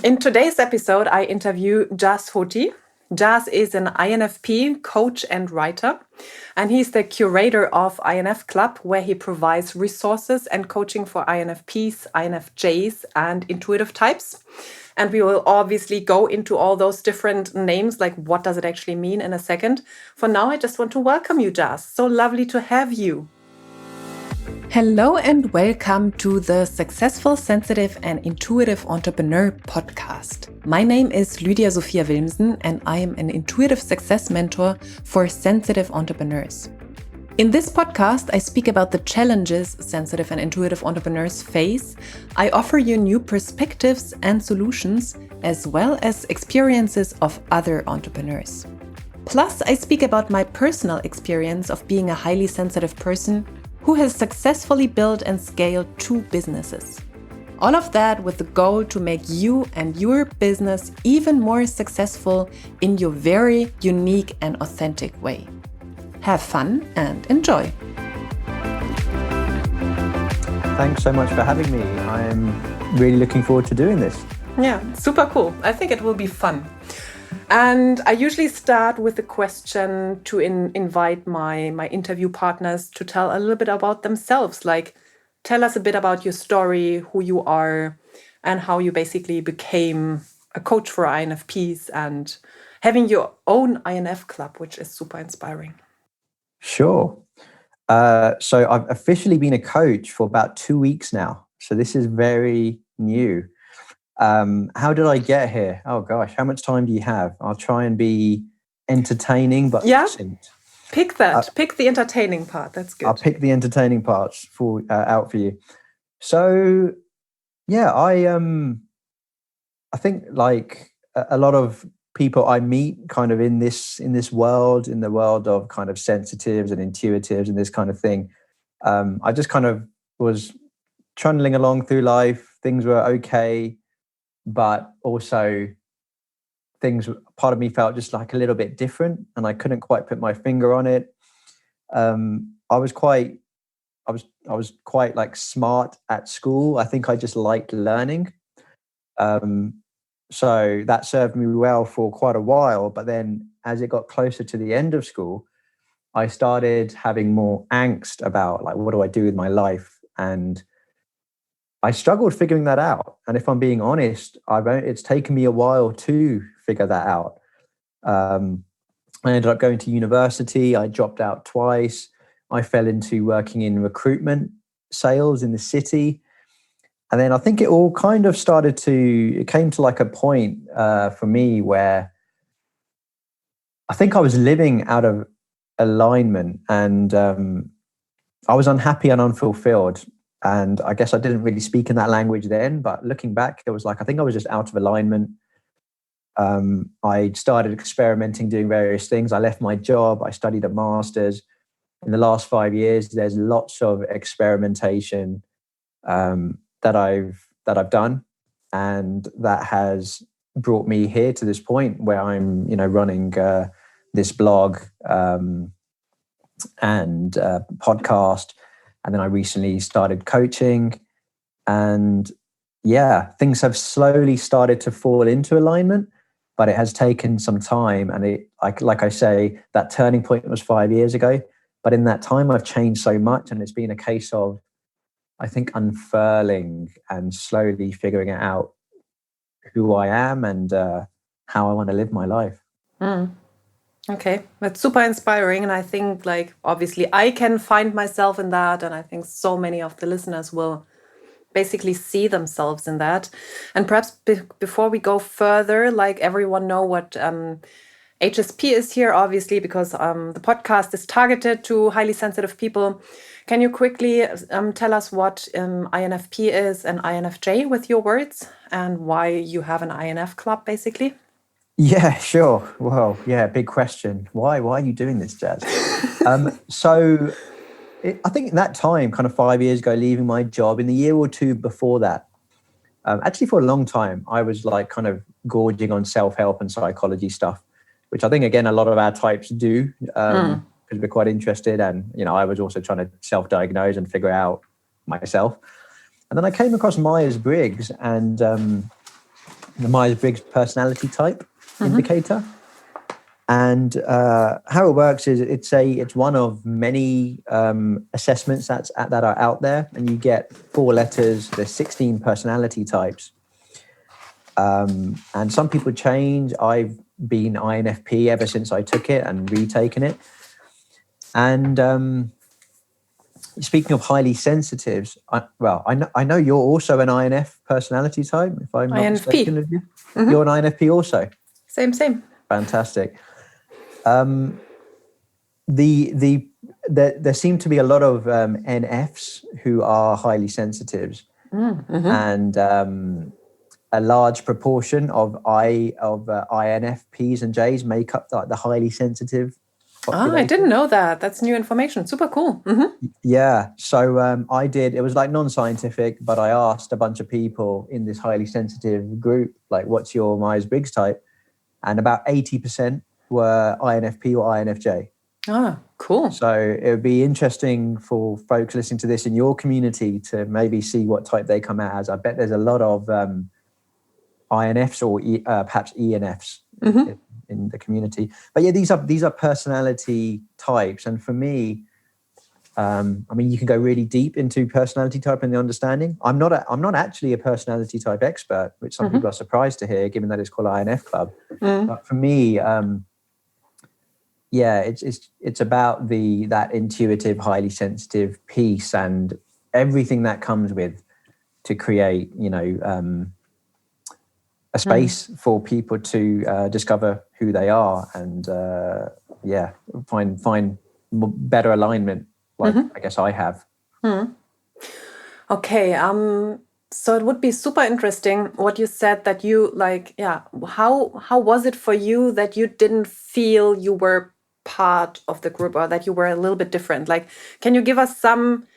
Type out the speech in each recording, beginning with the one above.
In today's episode, I interview Jas Hothi. Jas is an INFP coach and writer, and he's the curator of INF Club, where he provides resources and coaching for INFPs, INFJs, and intuitive types. And we will obviously go into all those different names, like what does it actually mean, in a second. For now, I just want to welcome you, Jas. So lovely to have you. Hello and welcome to the Successful, Sensitive and Intuitive Entrepreneur podcast. My name is Lydia Sophia Wilmsen and I am an intuitive success mentor for sensitive entrepreneurs. In this podcast, I speak about the challenges sensitive and intuitive entrepreneurs face. I offer you new perspectives and solutions, as well as experiences of other entrepreneurs. Plus, I speak about my personal experience of being a highly sensitive person who has successfully built and scaled 2 businesses. All of that with the goal to make you and your business even more successful in your very unique and authentic way. Have fun and enjoy. Thanks so much for having me. I'm really looking forward to doing this. Yeah, super cool. I think it will be fun. And I usually start with the question to invite my interview partners to tell a little bit about themselves. Like, tell us a bit about your story, who you are, and how you basically became a coach for INFPs and having your own INF club, which is super inspiring. Sure. So I've officially been a coach for about 2 weeks now. So this is very new. How did I get here? Oh gosh, how much time do you have? I'll try and be entertaining, but succinct. Pick that. Pick the entertaining part. That's good. I'll pick the entertaining parts out for you. So, yeah, I think like a lot of people I meet, kind of in this world, in the world of kind of sensitives and intuitives and this kind of thing. I just kind of was trundling along through life. Things were okay. But also part of me felt just like a little bit different and I couldn't quite put my finger on it. I was quite like smart at school. I think I just liked learning. So that served me well for quite a while. But then as it got closer to the end of school, I started having more angst about like, what do I do with my life? And I struggled figuring that out. And if I'm being honest, it's taken me a while to figure that out. I ended up going to university. I dropped out twice. I fell into working in recruitment sales in the city. And then I think it all kind of it came to like a point for me where I think I was living out of alignment and I was unhappy and unfulfilled. And I guess I didn't really speak in that language then, but looking back, it was like, I think I was just out of alignment. I started experimenting, doing various things. I left my job. I studied a master's. In the last 5 years, there's lots of experimentation that I've done. And that has brought me here to this point where I'm, running this blog and podcast. And then I recently started coaching and things have slowly started to fall into alignment, but it has taken some time. And like I say, that turning point was 5 years ago, but in that time I've changed so much and it's been a case of, I think, unfurling and slowly figuring out who I am and how I want to live my life. Okay, that's super inspiring. And I think, like, obviously I can find myself in that. And I think so many of the listeners will basically see themselves in that. And perhaps before we go further, like everyone know what HSP is here, obviously, because the podcast is targeted to highly sensitive people. Can you quickly tell us what INFP is and INFJ with your words and why you have an INF club, basically? Yeah, sure. Well, yeah, big question. Why are you doing this, Jas? So I think in that time, kind of 5 years ago, leaving my job, in the year or two before that, actually for a long time, I was like kind of gorging on self-help and psychology stuff, which I think, again, a lot of our types do because we're quite interested. And, I was also trying to self-diagnose and figure out myself. And then I came across Myers-Briggs and the Myers-Briggs personality type indicator. And how it works is it's one of many assessments that are out there, and you get 4 letters. There's 16 personality types, and some people change. I've been INFP ever since I took it and retaken it. And speaking of highly sensitives, I know you're also an INF personality type, if I'm not INFP. mistaken of you. You're an INFP also. Same. Fantastic. There seem to be a lot of NFs who are highly sensitives, and a large proportion of INFPs and Js make up the highly sensitive population. I didn't know that. That's new information. Super cool. Yeah. So it was like non-scientific, but I asked a bunch of people in this highly sensitive group, like, what's your Myers-Briggs type? And about 80% were INFP or INFJ. Cool. So it would be interesting for folks listening to this in your community to maybe see what type they come out as. I bet there's a lot of INFs or perhaps ENFs in the community. But yeah, these are personality types. And for me, you can go really deep into personality type and the understanding. I'm not actually a personality type expert, which some people are surprised to hear, given that it's called INF Club. But for me, it's about that intuitive, highly sensitive piece and everything that comes with to create, a space for people to discover who they are and find better alignment. Like I guess I have. Okay. So it would be super interesting what you said that you how was it for you that you didn't feel you were part of the group or that you were a little bit different? Like, can you give us some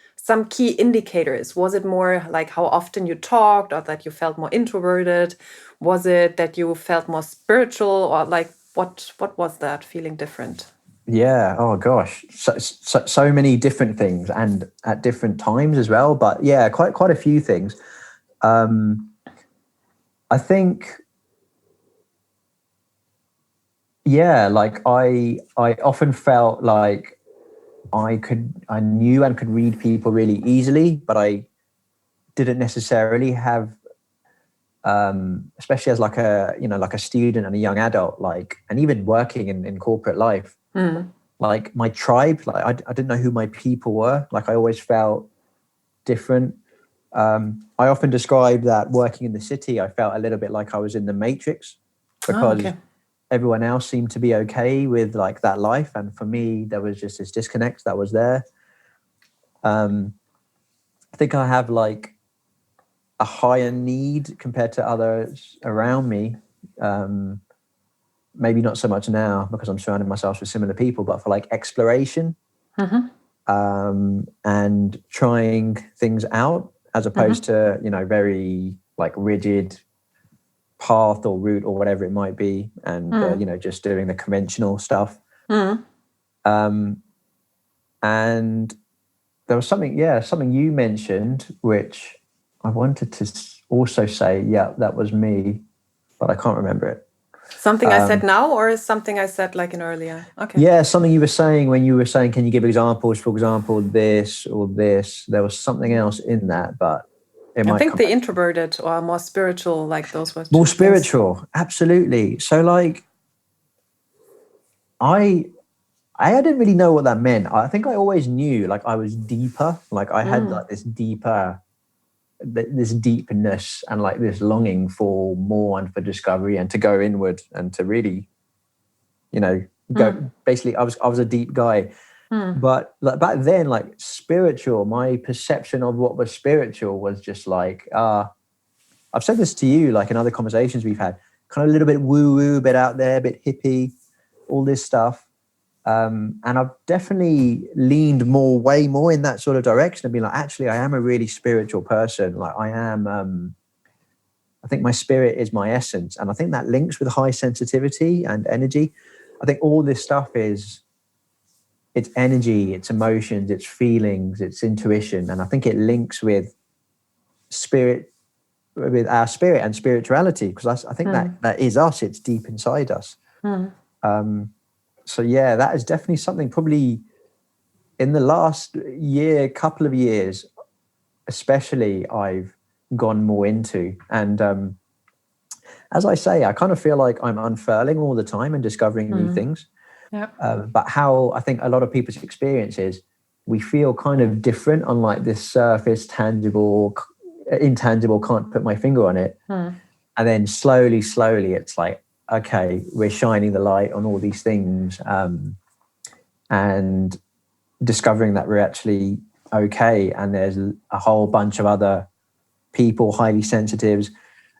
key indicators? Was it more like how often you talked, or that you felt more introverted? Was it that you felt more spiritual, or like what was that feeling different? Yeah. Oh gosh. So many different things, and at different times as well. But yeah, quite a few things. I think. Yeah, like I often felt like I knew and could read people really easily, but I didn't necessarily have, especially as like a student and a young adult, and even working in corporate life. Like my tribe, like I didn't know who my people were. Like I always felt different. I often describe that working in the city, I felt a little bit like I was in the Matrix because everyone else seemed to be okay with like that life, and for me, there was just this disconnect that was there. I think I have like a higher need compared to others around me. Maybe not so much now because I'm surrounding myself with similar people, but for like exploration and trying things out as opposed to, very like rigid path or route or whatever it might be. And, just doing the conventional stuff. And there was something you mentioned, which I wanted to also say, yeah, that was me, but I can't remember it. Something I said now, or something I said like in earlier? Okay. Yeah, something you were saying when you were saying, can you give examples? For example, this or this. There was something else in that, but I think the introverted or more spiritual, like those were more spiritual. Absolutely. So like, I didn't really know what that meant. I think I always knew like I was deeper. Like I had like this deepness and like this longing for more and for discovery and to go inward and to really, go. Basically, I was a deep guy. But like back then, like spiritual, my perception of what was spiritual was just like, I've said this to you, like in other conversations we've had, kind of a little bit woo-woo, a bit out there, a bit hippie, all this stuff. And I've definitely leaned way more in that sort of direction and been like, actually, I am a really spiritual person. Like I am, I think my spirit is my essence. And I think that links with high sensitivity and energy. I think all this stuff it's energy, it's emotions, it's feelings, it's intuition. And I think it links with spirit with our spirit and spirituality, because I think that is us. It's deep inside us. So yeah, that is definitely something probably in the last couple of years, especially, I've gone more into. And as I say, I kind of feel like I'm unfurling all the time and discovering new things. But how I think a lot of people's experience is, we feel kind of different on like this surface, tangible, intangible, can't put my finger on it. And then slowly, it's like, okay, we're shining the light on all these things, and discovering that we're actually okay. And there's a whole bunch of other people, highly sensitives,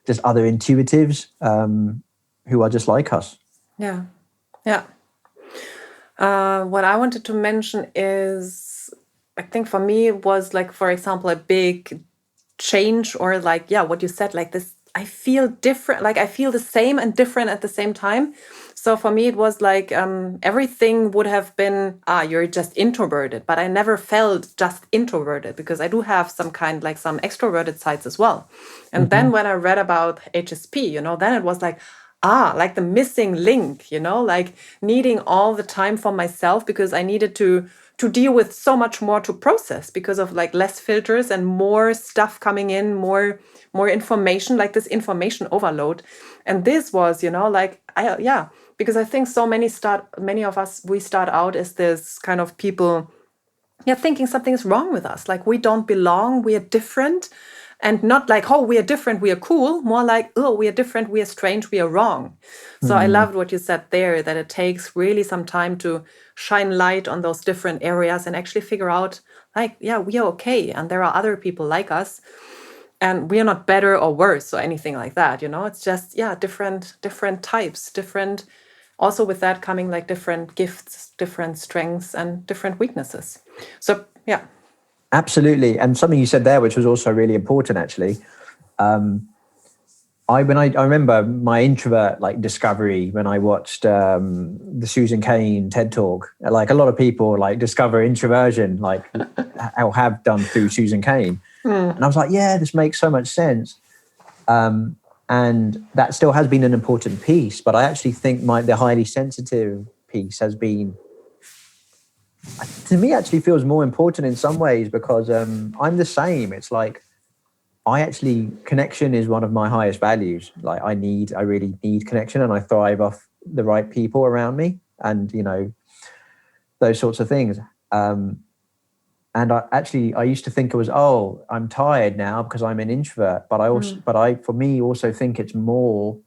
just other intuitives, who are just like us. Yeah. What I wanted to mention is, I think for me it was like, for example, a big change, or like, what you said, like this, I feel different, like I feel the same and different at the same time. So for me, it was like everything would have been, you're just introverted, but I never felt just introverted, because I do have some extroverted sides as well. And then when I read about HSP, then it was like, like the missing link, like needing all the time for myself, because I needed to deal with so much more to process, because of like less filters and more stuff coming in, more information, like this information overload. And this was, because I think so many of us, we start out as this kind of people, thinking something is wrong with us, like we don't belong, we are different. And not like, oh, we are different, we are cool, more like, oh, we are different, we are strange, we are wrong. So I loved what you said there, that it takes really some time to shine light on those different areas and actually figure out, like, we are okay, and there are other people like us, and we are not better or worse or anything like that. It's just different types, different, also with that coming like different gifts, different strengths, and different weaknesses. So Absolutely. And something you said there, which was also really important, actually. I remember my introvert like discovery when I watched the Susan Cain TED Talk. Like a lot of people like discover introversion, like or have done through Susan Cain. And I was like, yeah, this makes so much sense. And that still has been an important piece. But I actually think the highly sensitive piece has been, to me, actually feels more important in some ways, because I'm the same. It's like, connection is one of my highest values. Like I really need connection, and I thrive off the right people around me, and those sorts of things. And I used to think it was, oh, I'm tired now because I'm an introvert. But for me, also think it's more,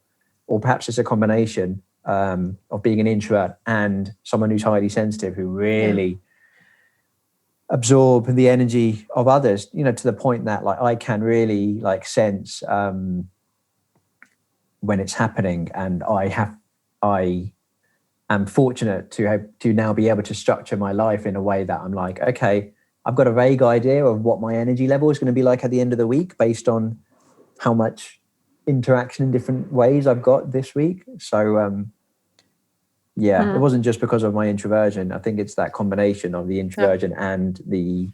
or perhaps it's a combination of being an introvert and someone who's highly sensitive, who really absorb the energy of others, to the point that like I can really like sense when it's happening. And I am fortunate to now be able to structure my life in a way that I'm like, okay, I've got a vague idea of what my energy level is going to be like at the end of the week, based on how much interaction in different ways I've got this week. So it wasn't just because of my introversion. I think it's that combination of the introversion and the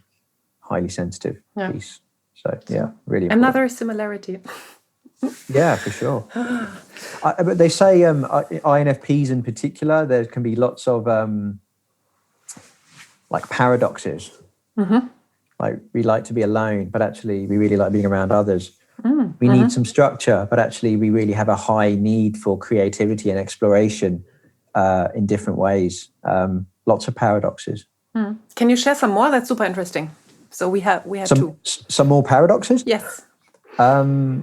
highly sensitive piece. So really important. Another similarity. Yeah, for sure. But they say INFPs in particular, there can be lots of like paradoxes. Like we like to be alone, but actually we really like being around others. We need some structure, but actually we really have a high need for creativity and exploration in different ways. Lots of paradoxes. Can you share some more? That's super interesting. So we have some more paradoxes. Yes. Like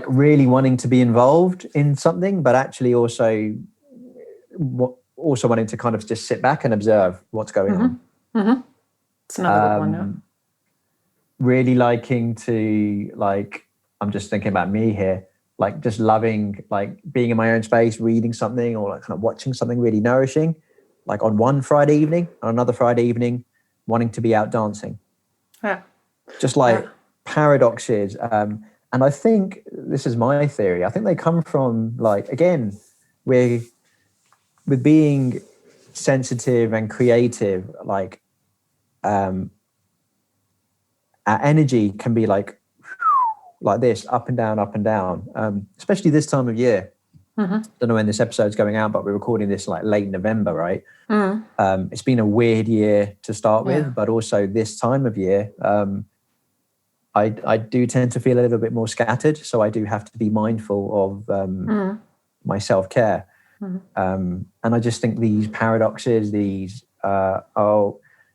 really wanting to be involved in something, but actually also wanting to kind of just sit back and observe what's going on. It's another good one. Yeah. Really liking to, like, I'm just thinking about me here, like just loving like being in my own space, reading something, or like kind of watching something really nourishing, like on one Friday evening, on another Friday evening, wanting to be out dancing. Yeah. Just like paradoxes. And I think this is my theory. I think they come from, like, again, with being sensitive and creative, like our energy can be like this, up and down, especially this time of year. Don't know when this episode's going out, but we're recording this like late November, right? It's been a weird year to start with, but also this time of year, I do tend to feel a little bit more scattered, so I do have to be mindful of my self-care. And I just think these paradoxes, these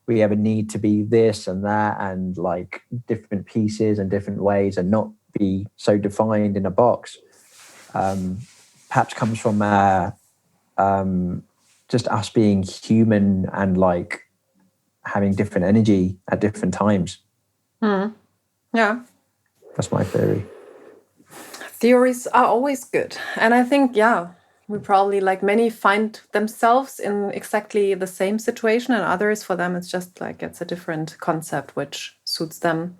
we have a need to be this and that, and like different pieces and different ways, and not be so defined in a box, perhaps comes from just us being human and like having different energy at different times. Yeah, that's my theory. Theories are always good, and I think we probably, like many, find themselves in exactly the same situation, and others, for them, it's just like it's a different concept which suits them.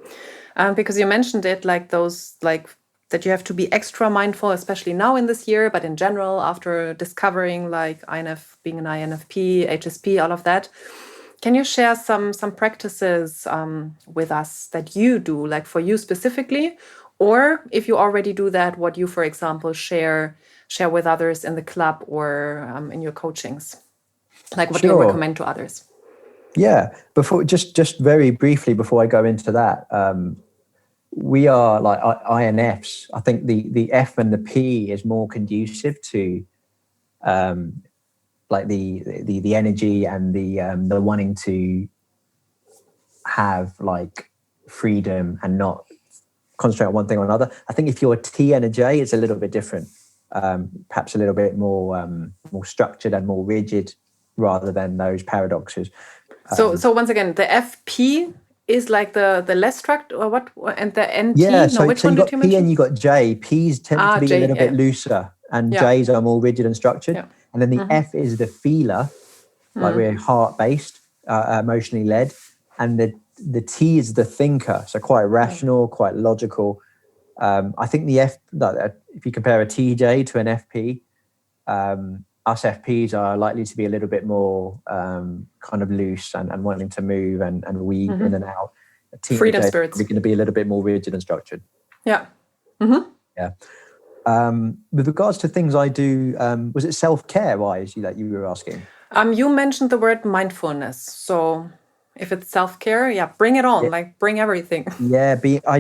Because you mentioned it, like those, like that you have to be extra mindful, especially now in this year, but in general, after discovering like INF, being an INFP, HSP, all of that. Can you share some practices with us that you do, like for you specifically, or if you already do that, what you, for example, share with others in the club or in your coachings, like what you recommend to others? Yeah, before just very briefly before I go into that, we are like INFs. I think the F and the P is more conducive to like the energy and the wanting to have like freedom and not concentrate on one thing or another. I think if you're a T and a J, it's a little bit different, perhaps a little bit more structured and more rigid, rather than those paradoxes. So once again, the FP is like the less structured, or what? And the NT? Yeah, so which you one got did you P mention? and you got J. P's tend to be a little bit looser, and J's are more rigid and structured. And then the F is the feeler, like we're heart-based, emotionally led, and the T is the thinker, so quite rational, quite logical. I think the F, if you compare a TJ to an FP, us FPs are likely to be a little bit more kind of loose and wanting to move and weave in and out. Freedom spirits. We're going to be a little bit more rigid and structured. Yeah. Yeah. With regards to things I do, was it self-care wise that you were asking? You mentioned the word mindfulness. So if it's self-care, bring it on. Like bring everything. Yeah, I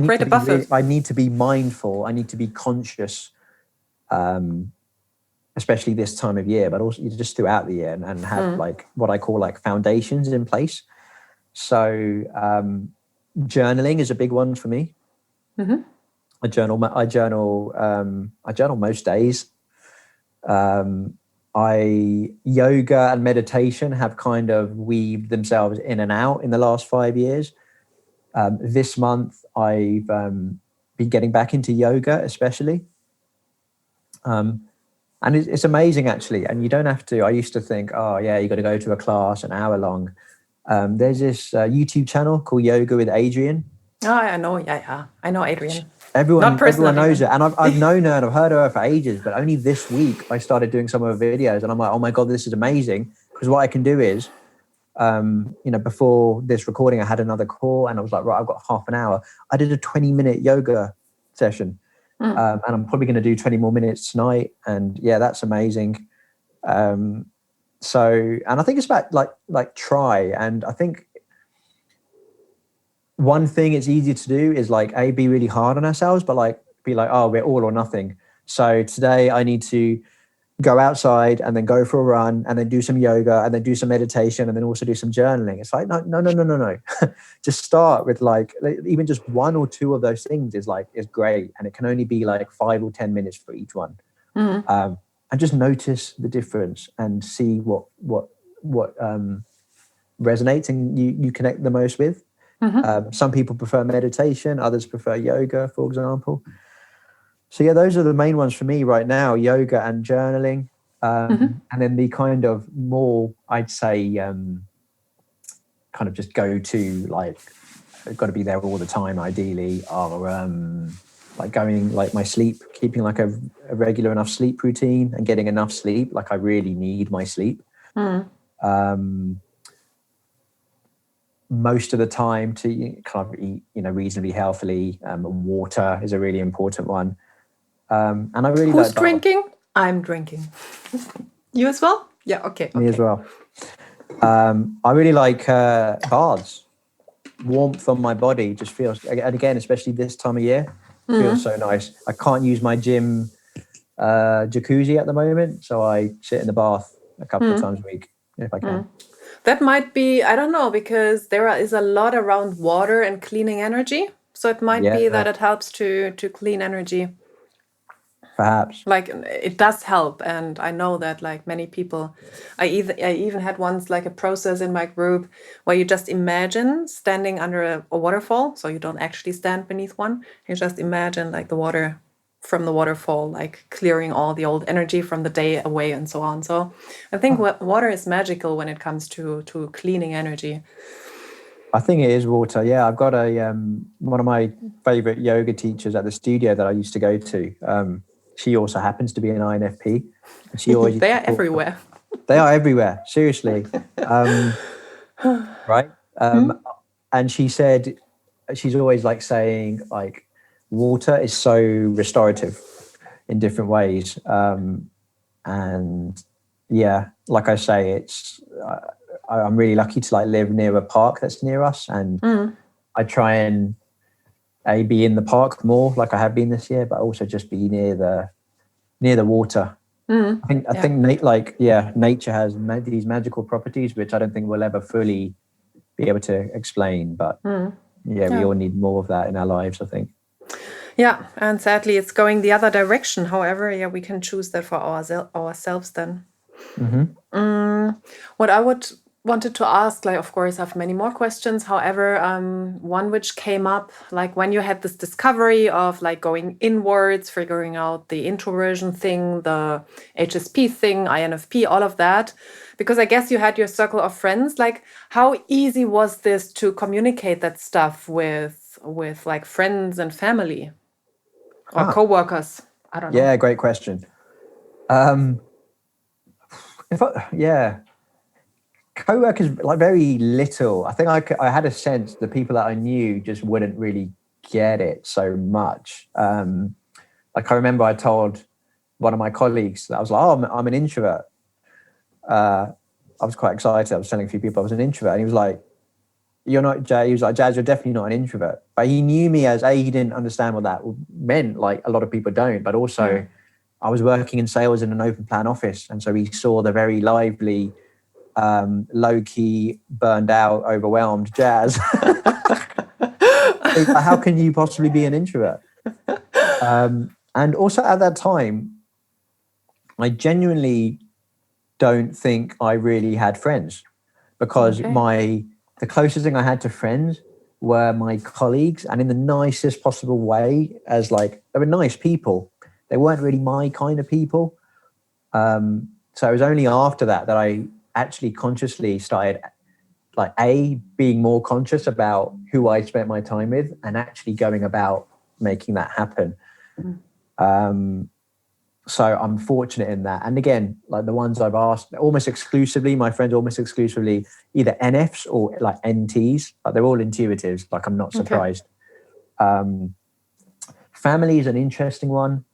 need to be mindful. I need to be conscious, especially this time of year, but also just throughout the year, and have like what I call like foundations in place. So journaling is a big one for me. I journal most days. Yoga and meditation have kind of weaved themselves in and out in the last 5 years. This month I've been getting back into yoga, especially. And it's amazing, actually. And you don't have to. I used to think, oh yeah, you got to go to a class an hour long. There's this YouTube channel called Yoga with Adriene. Oh, I know. Yeah. I know Adriene. Everyone knows it, and I've known her and I've heard of her for ages. But only this week I started doing some of her videos, and I'm like, oh my god, this is amazing. Because what I can do is, before this recording, I had another call, and I was like, right, I've got half an hour. I did a 20-minute yoga session, and I'm probably going to do 20 more minutes tonight. And yeah, that's amazing. So, and I think it's about like try, and I think one thing it's easy to do is like be really hard on ourselves, but like be like, oh, we're all or nothing. So today I need to go outside and then go for a run and then do some yoga and then do some meditation and then also do some journaling. It's like, no. Just start with like even just one or two of those things is great. And it can only be like 5 or 10 minutes for each one. And just notice the difference and see what resonates and you connect the most with. Some people prefer meditation, others prefer yoga, for example. So yeah, those are the main ones for me right now: yoga and journaling. And then the kind of more, I'd say, kind of just go to like, I've got to be there all the time, ideally, are like going like my sleep, keeping like a regular enough sleep routine and getting enough sleep. Like I really need my sleep. most of the time to kind of eat, reasonably healthily. Water is a really important one. And I really Who's like drinking? I'm drinking. You as well? Yeah, okay. Me as well. I really like baths. Warmth on my body just feels, and again, especially this time of year, feels so nice. I can't use my gym jacuzzi at the moment, so I sit in the bath a couple of times a week if I can. That might be, I don't know, because there is a lot around water and cleaning energy. So it might be that it helps to clean energy. Perhaps. Like it does help, and I know that like many people, I even had once like a process in my group where you just imagine standing under a waterfall, so you don't actually stand beneath one. You just imagine like the water from the waterfall, like clearing all the old energy from the day away and so on. So I think water is magical when it comes to cleaning energy. I think it is water. Yeah, I've got a one of my favorite yoga teachers at the studio that I used to go to. She also happens to be an INFP. And she always They are everywhere. They are everywhere. Seriously, right? And she said she's always like saying like water is so restorative in different ways. And yeah, like I say, it's I'm really lucky to like live near a park that's near us, and I try and be in the park more, like I have been this year, but also just be near the water. I think nature has these magical properties which I don't think we'll ever fully be able to explain, but we all need more of that in our lives, I think. Yeah, and sadly it's going the other direction. However, we can choose that for ourselves then. What I wanted to ask, like, of course, I have many more questions. However, one which came up, like when you had this discovery of like going inwards, figuring out the introversion thing, the HSP thing, INFP, all of that, because I guess you had your circle of friends. Like, how easy was this to communicate that stuff with like friends and family or co-workers? I don't know. Yeah, great question. Co-workers, like very little. I think I had a sense the people that I knew just wouldn't really get it so much. Like I remember I told one of my colleagues that I was like, "Oh, I'm an introvert." I was quite excited. I was telling a few people I was an introvert, and he was like, "You're not, Jay." He was like, "Jas, you're definitely not an introvert." But he knew me as he didn't understand what that meant. Like a lot of people don't. But also, I was working in sales in an open plan office, and so he saw the very lively, low-key, burned out, overwhelmed Jas. How can you possibly be an introvert? And also at that time, I genuinely don't think I really had friends, because the closest thing I had to friends were my colleagues, and in the nicest possible way, as like they were nice people. They weren't really my kind of people. So it was only after that I actually consciously started like being more conscious about who I spent my time with and actually going about making that happen. So I'm fortunate in that. And again, like the ones I've asked, almost exclusively, my friends almost exclusively either NFs or like NTs. Like they're all intuitives. Like I'm not surprised. Family is an interesting one.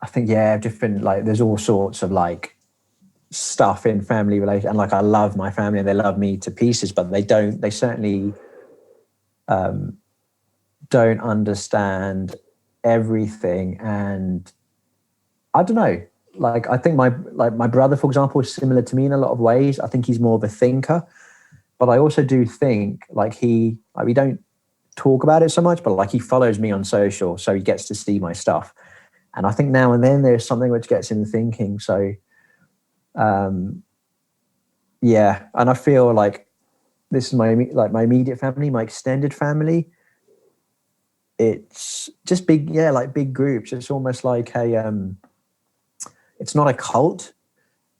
I think, different, like there's all sorts of like stuff in family relations. And like I love my family and they love me to pieces, but they certainly don't understand everything. And I don't know, like I think my brother, for example, is similar to me in a lot of ways. I think he's more of a thinker, but I also do think like we don't talk about it so much, but like he follows me on social, so he gets to see my stuff. And I think now and then there's something which gets him thinking. So and I feel like this is my immediate family, my extended family. It's just big, like big groups. It's almost like it's not a cult,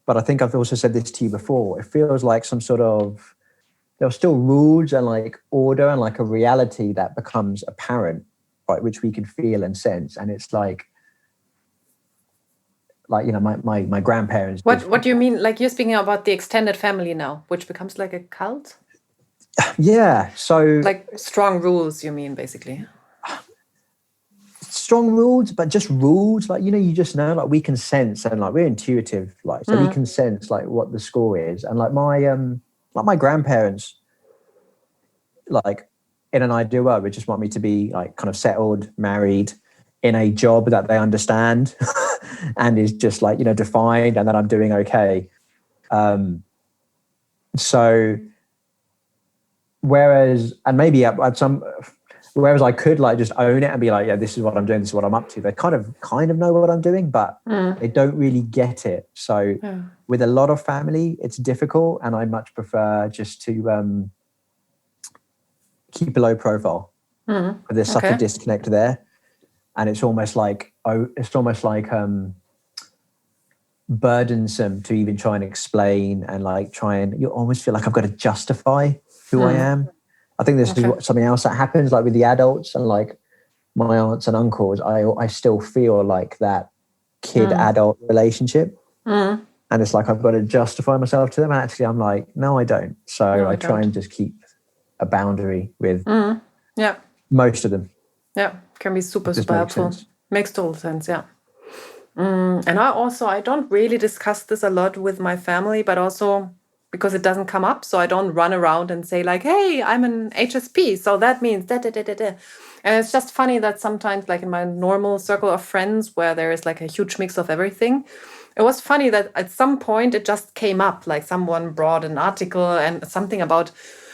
but I think I've also said this to you before. It feels like some sort of, there are still rules and like order and like a reality that becomes apparent, right, which we can feel and sense. And it's like, like, my grandparents. What do you mean? Like you're speaking about the extended family now, which becomes like a cult? Yeah. So like strong rules, you mean, basically? Strong rules, but just rules. Like, you just know, like we can sense, and like we're intuitive, like, so we can sense like what the score is. And like my grandparents, like in an ideal world, would just want me to be like kind of settled, married, in a job that they understand and is just like, defined, and that I'm doing okay. So whereas I could like just own it and be like, yeah, this is what I'm doing, this is what I'm up to. They kind of know what I'm doing, but they don't really get it. So with a lot of family, it's difficult, and I much prefer just to keep a low profile. But there's such a disconnect there, and it's almost like burdensome to even try and explain, and like you almost feel like I've got to justify who I am. I think this is something else that happens, like with the adults and like my aunts and uncles. I still feel like that kid-adult relationship, and it's like I've got to justify myself to them. And actually, I'm like, no, I don't. So I try and just keep a boundary with most of them. Yeah, can be super helpful. Sense. Makes total sense. Yeah. And I don't really discuss this a lot with my family, but also because it doesn't come up. So I don't run around and say like, hey, I'm an HSP. So that means da, da, da, da, da. And it's just funny that sometimes like in my normal circle of friends where there is like a huge mix of everything, it was funny that at some point it just came up, like someone brought an article and something about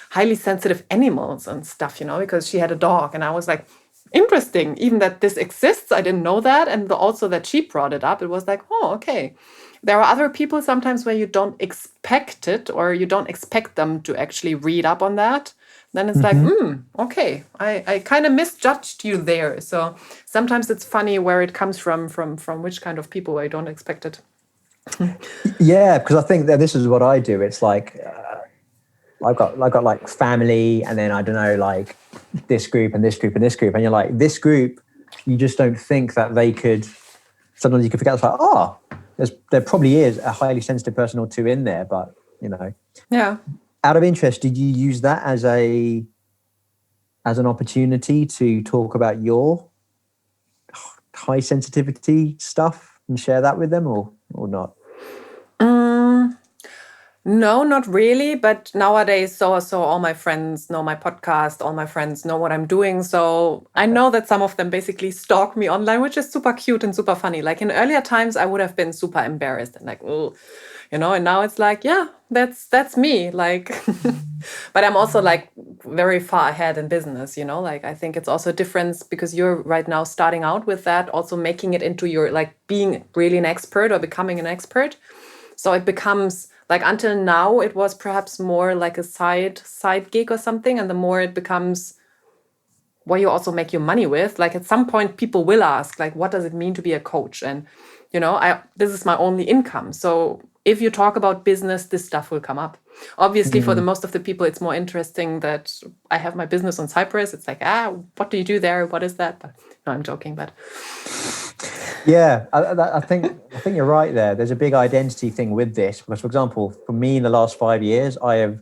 highly sensitive animals and stuff, because she had a dog. And I was like, interesting, even that this exists. I didn't know that. And also that she brought it up. It was like, oh, okay. There are other people sometimes where you don't expect it, or you don't expect them to actually read up on that. Then it's like, okay, I kind of misjudged you there. So sometimes it's funny where it comes from which kind of people I don't expect it. Yeah, because I think that this is what I do. It's like I've got like family, and then I don't know, like this group and this group and this group, and you're like, this group, you just don't think that they could. Sometimes you can forget. It's like, there probably is a highly sensitive person or two in there, but Yeah. Out of interest, did you use that as an opportunity to talk about your high sensitivity stuff and share that with them, or not? No, not really. But nowadays, so all my friends know my podcast. All my friends know what I'm doing. So I know that some of them basically stalk me online, which is super cute and super funny. Like in earlier times, I would have been super embarrassed and like, oh, and now it's like, yeah, that's me. Like, but I'm also like very far ahead in business, like I think it's also a difference because you're right now starting out with that, also making it into your like being really an expert or becoming an expert. So it becomes like, until now, it was perhaps more like a side gig or something. And the more it becomes what you also make your money with, like at some point people will ask, like, what does it mean to be a coach? And, this is my only income. So if you talk about business, this stuff will come up. Obviously, for the most of the people, it's more interesting that I have my business on Cyprus. It's like, what do you do there? What is that? But no, I'm joking, but... Yeah, I think you're right there. There's a big identity thing with this because, for example, for me in the last 5 years, I have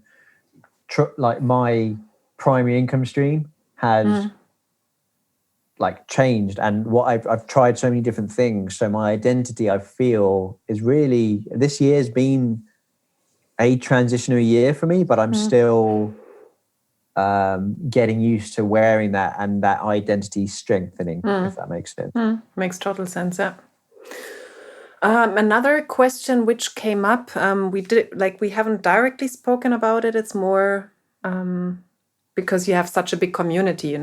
like my primary income stream has like changed, and what I've tried so many different things. So my identity, I feel, is really, this year's been a transitional year for me, but I'm still getting used to wearing that and that identity strengthening, if that makes sense. Makes total sense, yeah. Another question which came up, we haven't directly spoken about it. It's more because you have such a big community,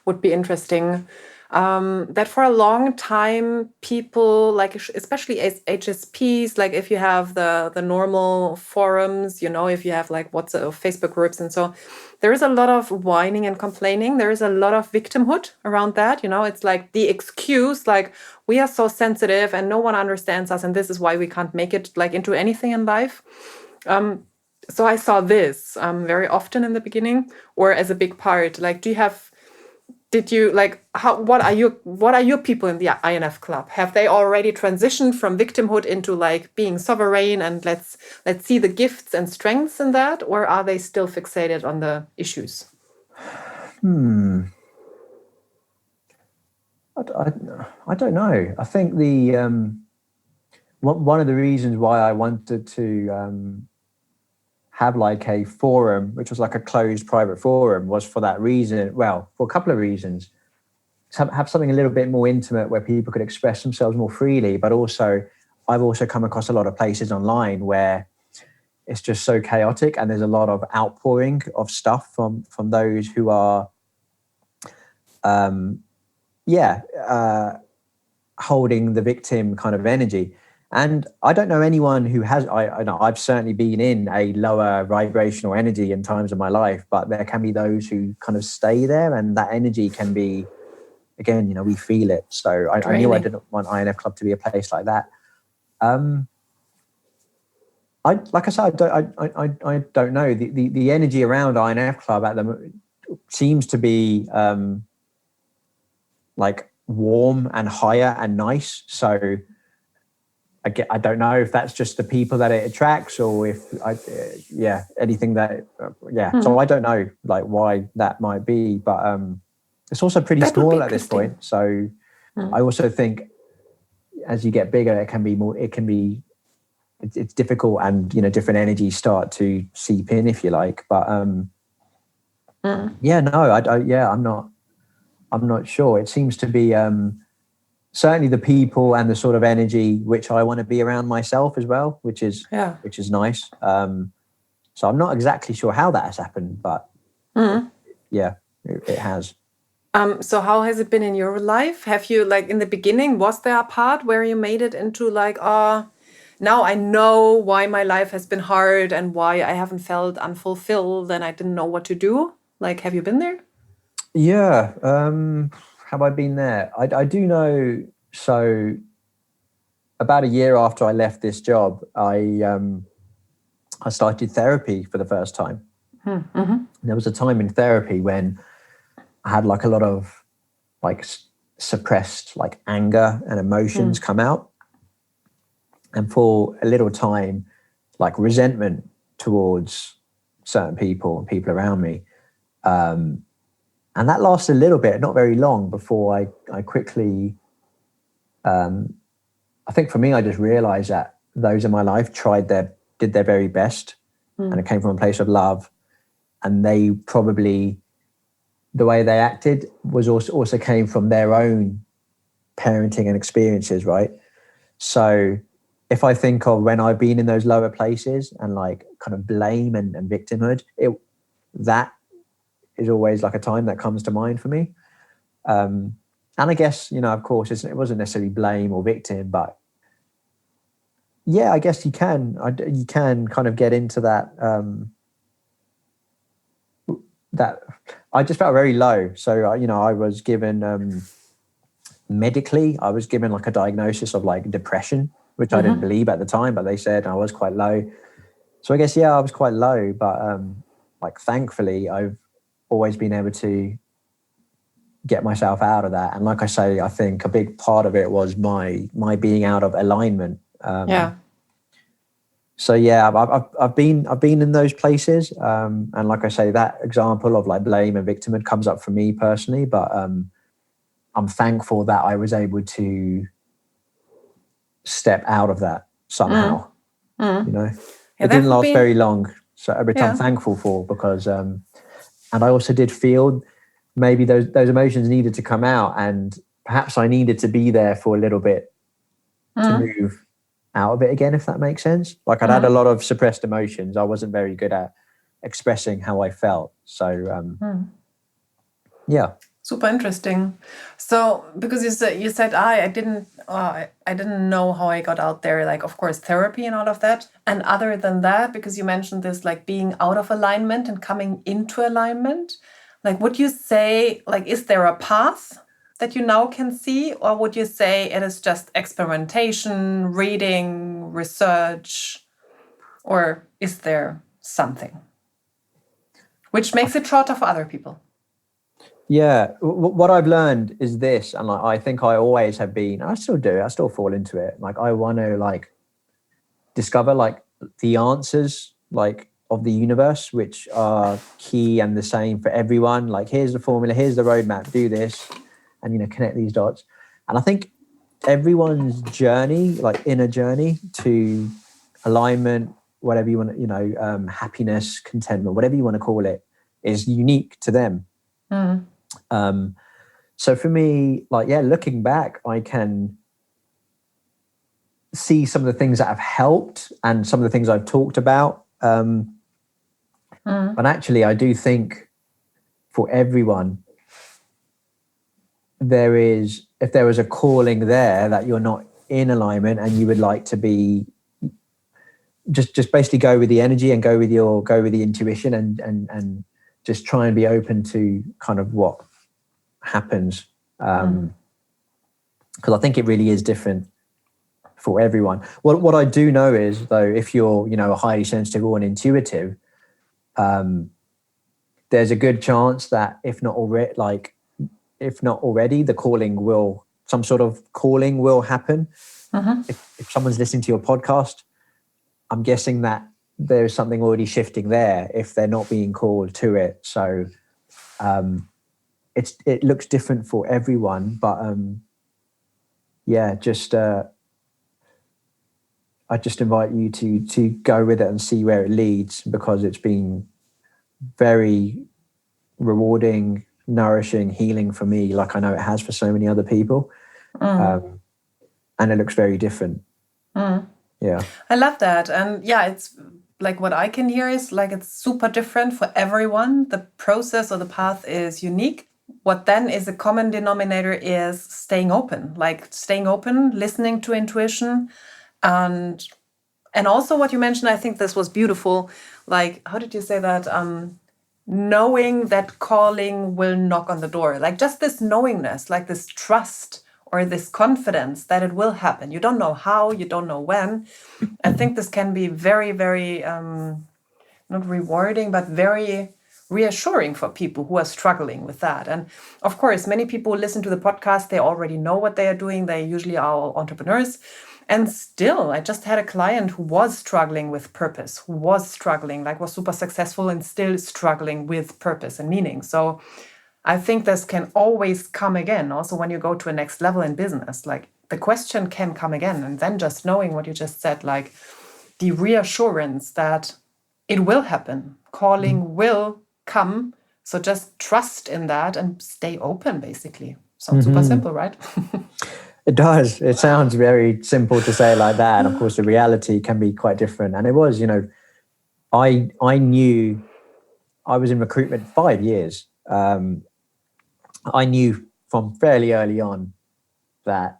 would be interesting. That for a long time, people, like especially as HSPs, like if you have the normal forums, if you have like WhatsApp or Facebook groups and so, there is a lot of whining and complaining. There is a lot of victimhood around that. It's like the excuse, like we are so sensitive and no one understands us, and this is why we can't make it like into anything in life. So I saw this very often in the beginning, or as a big part. Like, do you have did you like what are your people in the INF club? Have they already transitioned from victimhood into like being sovereign and let's see the gifts and strengths in that, or are they still fixated on the issues? I don't know. I think the one of the reasons why I wanted to have like a forum, which was like a closed private forum, was for that reason. Well, for a couple of reasons. Have something a little bit more intimate where people could express themselves more freely, but also I've also come across a lot of places online where it's just so chaotic and there's a lot of outpouring of stuff from those who are holding the victim kind of energy. And I don't know anyone who has, I know I've certainly been in a lower vibrational energy in times of my life, but there can be those who kind of stay there, and that energy can be, again, we feel it. So I knew I didn't want INF Club to be a place like that. Like I said, I don't know. The energy around INF Club at the moment seems to be like warm and higher and nice. So I don't know if that's just the people that it attracts, or if anything that So I don't know like why that might be, but it's also pretty small at this point. So I also think as you get bigger, it's difficult, and different energies start to seep in, if you like. But I'm not sure. It seems to be certainly the people and the sort of energy which I want to be around myself as well, which is nice. So I'm not exactly sure how that has happened, but it has. So how has it been in your life? Have you, like, in the beginning, was there a part where you made it into like, now I know why my life has been hard and why I haven't felt unfulfilled and I didn't know what to do? Like, have you been there? Yeah. Have I been there? I do know. So about a year after I left this job, I started therapy for the first time. There was a time in therapy when I had like a lot of like suppressed like anger and emotions come out, and for a little time, like resentment towards certain people and people around me. And that lasted a little bit, not very long, before I quickly, I think for me, I just realized that those in my life did their very best, and it came from a place of love. And they probably, the way they acted was also came from their own parenting and experiences, right? So if I think of when I've been in those lower places and like kind of blame and victimhood, that is always like a time that comes to mind for me. And I guess, of course, it wasn't necessarily blame or victim, but yeah, I guess you can kind of get into that. That I just felt very low. So, I was given medically, I was given like a diagnosis of like depression, which I didn't believe at the time, but they said I was quite low. So I guess, I was quite low, but like thankfully I've always been able to get myself out of that. And like I say, I think a big part of it was my being out of alignment. So yeah, I've been in those places, and like I say, that example of like blame and victimhood comes up for me personally. But I'm thankful that I was able to step out of that somehow. It didn't last very long, which I'm thankful for, because and I also did feel maybe those emotions needed to come out, and perhaps I needed to be there for a little bit to move out of it again, if that makes sense. Like I'd had a lot of suppressed emotions. I wasn't very good at expressing how I felt. So yeah. Super interesting. So because you said I didn't know how I got out there, like of course therapy and all of that. And other than that, because you mentioned this like being out of alignment and coming into alignment, like would you say, like, is there a path that you now can see, or would you say it is just experimentation, reading, research, or is there something which makes it shorter for other people? Yeah, what I've learned is this, and like I think I always have been. I still do. I still fall into it. Like I want to like discover like the answers like of the universe, which are key and the same for everyone. Like here's the formula, here's the roadmap. Do this, and connect these dots. And I think everyone's journey, like inner journey to alignment, whatever you want, happiness, contentment, whatever you want to call it, is unique to them. So for me, like, yeah, looking back, I can see some of the things that have helped and some of the things I've talked about. But actually, I do think for everyone, if there was a calling there that you're not in alignment and you would like to be, just basically go with the energy and go with the intuition and just try and be open to kind of what happens. Because I think it really is different for everyone. What I do know is, though, if you're, a highly sensitive or an intuitive, there's a good chance that if not already, some sort of calling will happen. If someone's listening to your podcast, I'm guessing that there's something already shifting there if they're not being called to it. So it looks different for everyone, but I just invite you to go with it and see where it leads, because it's been very rewarding, nourishing, healing for me, like I know it has for so many other people. And it looks very different. Yeah. I love that. And yeah, it's like what I can hear is like it's super different for everyone. The process or the path is unique. What then is a common denominator is staying open, listening to intuition. And also what you mentioned, I think this was beautiful. Like, how did you say that? Knowing that calling will knock on the door. Like just this knowingness, like this trust or this confidence that it will happen. You don't know how, you don't know when. I think this can be very, very, not rewarding, but very reassuring for people who are struggling with that. And of course, many people who listen to the podcast, they already know what they are doing. They usually are entrepreneurs. And still, I just had a client who was struggling with purpose, was super successful and still struggling with purpose and meaning. So I think this can always come again. Also, when you go to a next level in business, like the question can come again. And then just knowing what you just said, like the reassurance that it will happen, calling will come. So just trust in that and stay open, basically. Sounds super simple, right? It does. It sounds very simple to say like that. And of course, the reality can be quite different. And it was, I knew I was in recruitment 5 years. I knew from fairly early on that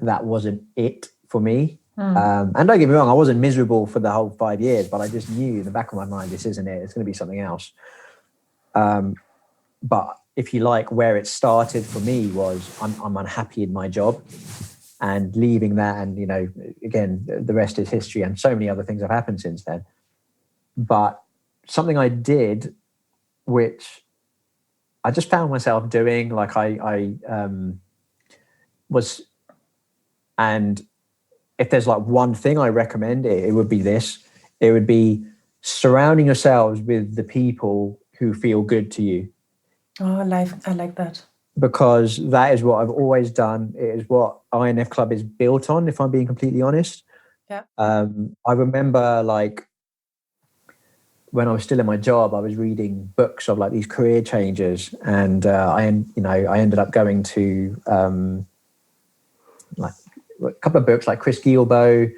wasn't it for me. And don't get me wrong, I wasn't miserable for the whole 5 years, but I just knew in the back of my mind, this isn't it. It's going to be something else. But if you like, where it started for me was I'm unhappy in my job, and leaving that, and again, the rest is history, and so many other things have happened since then. But something I did, which I just found myself doing, like I was, and if there's like one thing I recommend, it would be this. It would be surrounding yourselves with the people who feel good to you. Oh, I like that. Because that is what I've always done. It is what INF Club is built on, if I'm being completely honest. Yeah. I remember like when I was still in my job, I was reading books of like these career changes, and I ended up going to like a couple of books like Chris Guillebeau,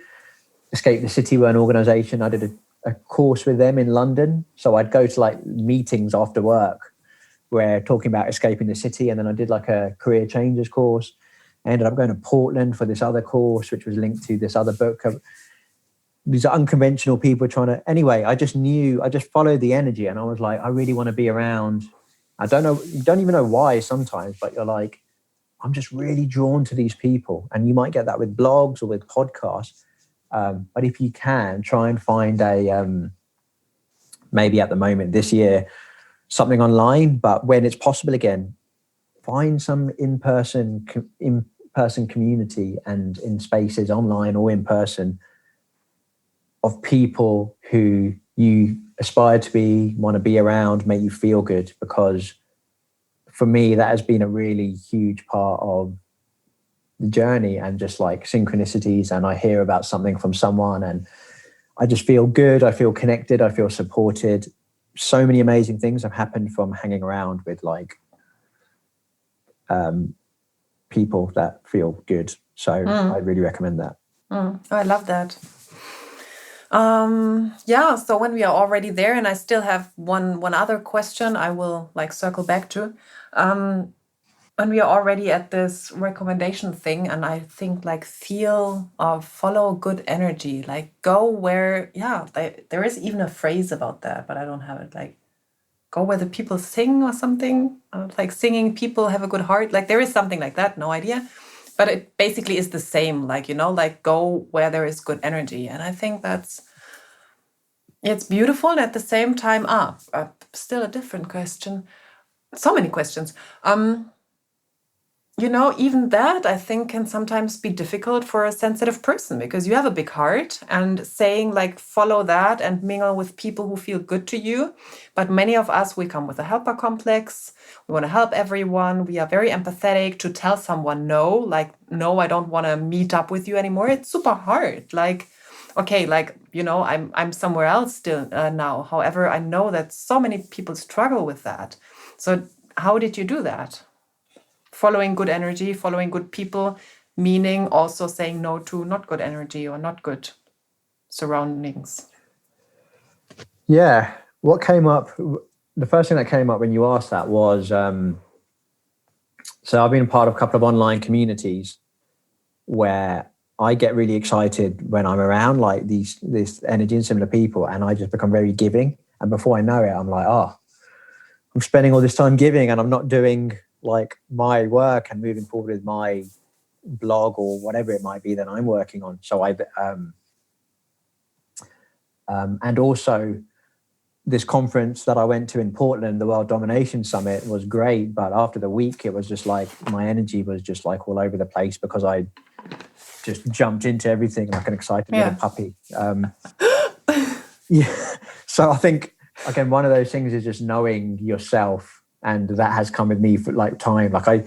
Escape the City were an organization. I did a course with them in London. So I'd go to like meetings after work where talking about escaping the city. And then I did like a career changes course. I ended up going to Portland for this other course, which was linked to this other book. These are unconventional people trying to, anyway, I just followed the energy, and I was like, I really want to be around. I don't know, you don't even know why sometimes, but you're like, I'm just really drawn to these people. And you might get that with blogs or with podcasts. But if you can, try and find maybe at the moment this year, something online, but when it's possible again, find some in-person community and in spaces online or in person of people who you aspire to be, want to be around, make you feel good. Because for me, that has been a really huge part of the journey, and just like synchronicities, and I hear about something from someone and I just feel good, I feel connected, I feel supported. So many amazing things have happened from hanging around with like people that feel good. So I really recommend that. Oh, I love that. Yeah, so when we are already there, and I still have one other question I will like circle back to. When we are already at this recommendation thing, and I think like feel or follow good energy, like go where, there is even a phrase about that, but I don't have it, like go where the people sing or something, like singing people have a good heart. Like there is something like that, no idea. But it basically is the same, like, like go where there is good energy. And I think it's beautiful. And at the same time, still a different question. So many questions. Even that I think can sometimes be difficult for a sensitive person, because you have a big heart, and saying like follow that and mingle with people who feel good to you. But many of us, we come with a helper complex. We want to help everyone. We are very empathetic. To tell someone no, like, no, I don't want to meet up with you anymore, it's super hard. Like, okay, like, I'm somewhere else still now. However, I know that so many people struggle with that. So how did you do that? Following good energy, following good people, meaning also saying no to not good energy or not good surroundings. Yeah. What came up, the first thing that came up when you asked that was, so I've been part of a couple of online communities where I get really excited when I'm around like this energy and similar people, and I just become very giving. And before I know it, I'm like, I'm spending all this time giving and I'm not doing like my work and moving forward with my blog or whatever it might be that I'm working on. So and also this conference that I went to in Portland, the World Domination Summit, was great. But after the week, it was just like my energy was just like all over the place, because I just jumped into everything like an excited little puppy. Yeah. So I think, again, one of those things is just knowing yourself, and that has come with me for like time. Like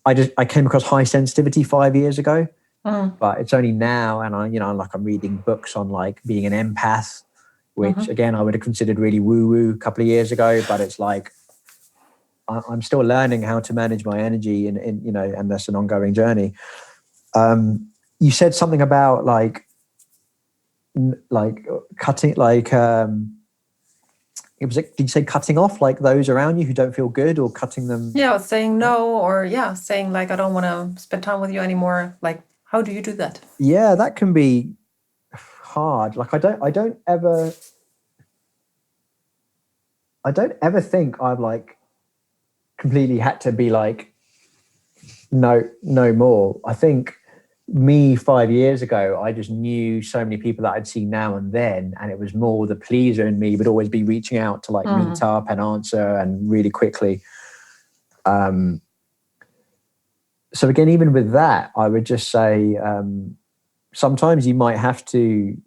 I came across high sensitivity 5 years ago, but it's only now, and I'm reading books on like being an empath, which again I would have considered really woo-woo a couple of years ago, but it's like I'm still learning how to manage my energy, and that's an ongoing journey. You said something about like cutting, like did you say cutting off like those around you who don't feel good, or cutting them? Yeah, saying no, or saying like I don't want to spend time with you anymore. Like, how do you do that? Yeah, that can be hard. Like I don't ever think I've like completely had to be like no more. I think me 5 years ago, I just knew so many people that I'd see now and then, and it was more the pleaser in me would always be reaching out to like meet up and answer and really quickly. So again, even with that, I would just say sometimes you might have to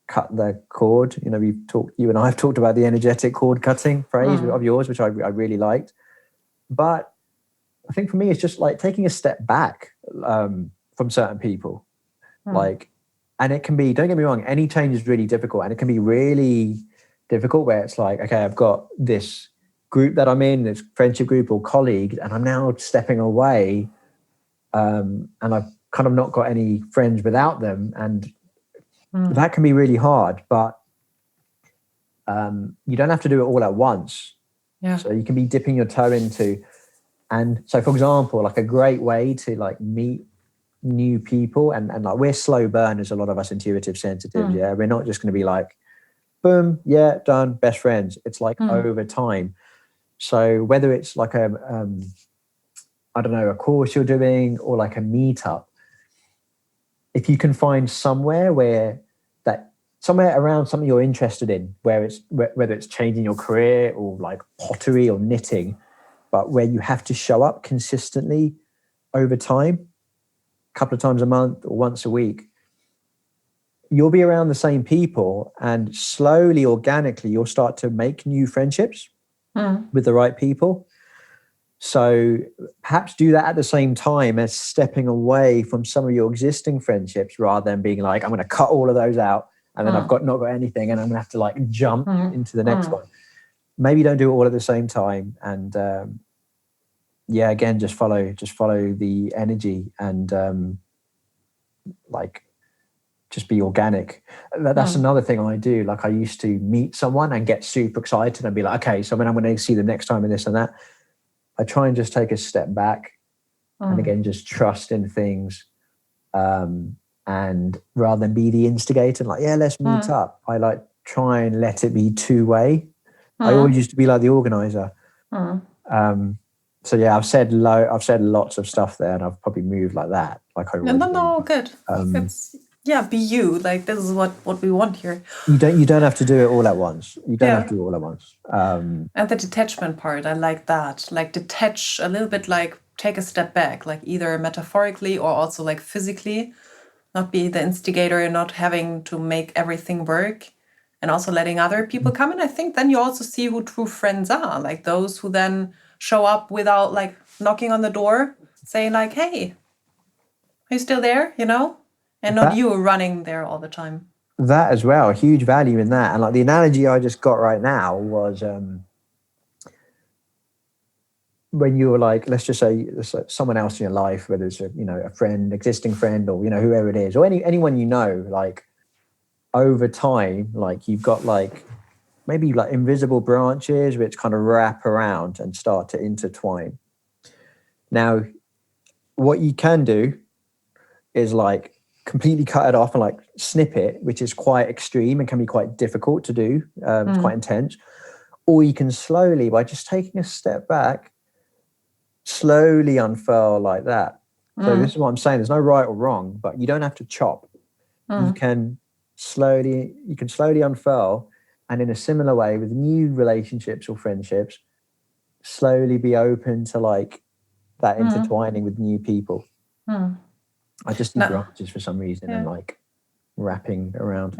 cut the cord. You and I have talked about the energetic cord cutting phrase of yours, which I really liked. But I think for me, it's just like taking a step back from certain people. Like, and it can be, don't get me wrong, any change is really difficult, and it can be really difficult where it's like, okay, I've got this group that I'm in, this friendship group or colleagues, and I'm now stepping away, and I've kind of not got any friends without them, and that can be really hard. But you don't have to do it all at once. So you can be dipping your toe into, and so for example, like a great way to like meet new people, and like we're slow burners, a lot of us intuitive sensitives. We're not just going to be like boom, done, best friends. It's like over time. So whether it's like a I don't know, a course you're doing or like a meetup, if you can find somewhere where that somewhere around something you're interested in, whether it's changing your career or like pottery or knitting, but where you have to show up consistently over time, a couple of times a month or once a week. You'll be around the same people, and slowly, organically, you'll start to make new friendships with the right people. So perhaps do that at the same time as stepping away from some of your existing friendships, rather than being like, I'm going to cut all of those out and then I've not got anything and I'm going to have to like jump into the next one. Maybe don't do it all at the same time. And again, just follow the energy and like just be organic. That's another thing I do. Like I used to meet someone and get super excited and be like, okay, so when I'm going to see them next time and this and that, I try and just take a step back and again, just trust in things. And rather than be the instigator, like, yeah, let's meet up. I like try and let it be two-way. I always used to be like the organizer. So yeah, I've said lots of stuff there, and I've probably moved like that. Like I no, good. It's be you. Like this is what we want here. You don't have to do it all at once. You don't have to do it all at once. And the detachment part, I like that. Like detach a little bit, like take a step back, like either metaphorically or also like physically. Not be the instigator, not having to make everything work, and also letting other people come in. I think then you also see who true friends are, like those who then show up without like knocking on the door, saying like, hey, are you still there? You know, and not you running there all the time. That as well, huge value in that. And like the analogy I just got right now was when you were like, let's just say someone else in your life, whether it's a friend, existing friend, or whoever it is, or anyone like over time, like you've got like maybe like invisible branches which kind of wrap around and start to intertwine. Now, what you can do is like completely cut it off and like snip it, which is quite extreme and can be quite difficult to do. It's quite intense. Or you can slowly, by just taking a step back, slowly unfurl like that. So this is what I'm saying. There's no right or wrong, but you don't have to chop. You can slowly unfurl, and in a similar way with new relationships or friendships, slowly be open to like that intertwining with new people. I just need branches for some reason and like wrapping around.